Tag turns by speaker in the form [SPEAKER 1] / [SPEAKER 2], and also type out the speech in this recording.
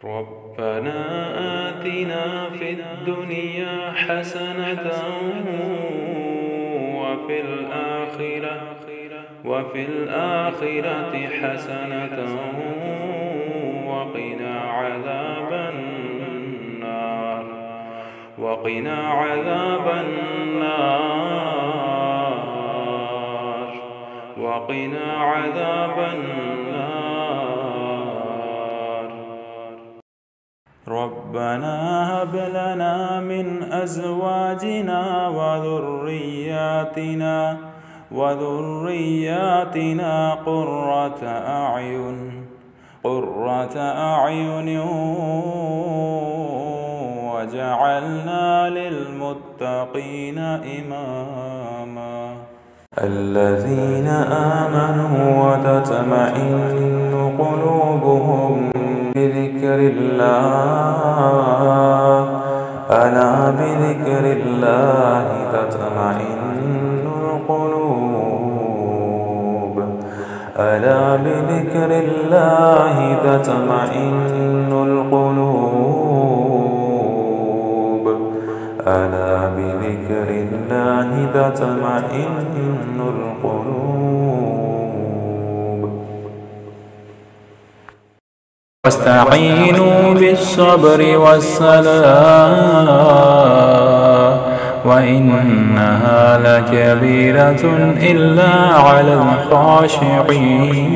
[SPEAKER 1] ربنا آتنا في الدنيا حسنة وفي الآخرة حسنة وقنا عذاب النار. ربنا هب لنا من أزواجنا وذرياتنا قرة أعين وجعلنا للمتقين إماما. الذين آمنوا وتطمئن قلوبهم بذكر الله ألا بذكر الله تطمئن القلوب ألا بذكر الله تطمئن القلوب ألا بذكر الله تطمئن القلوب. واستعينوا بالصبر والصلاة وإنها لكبيرة إلا على الخاشعين.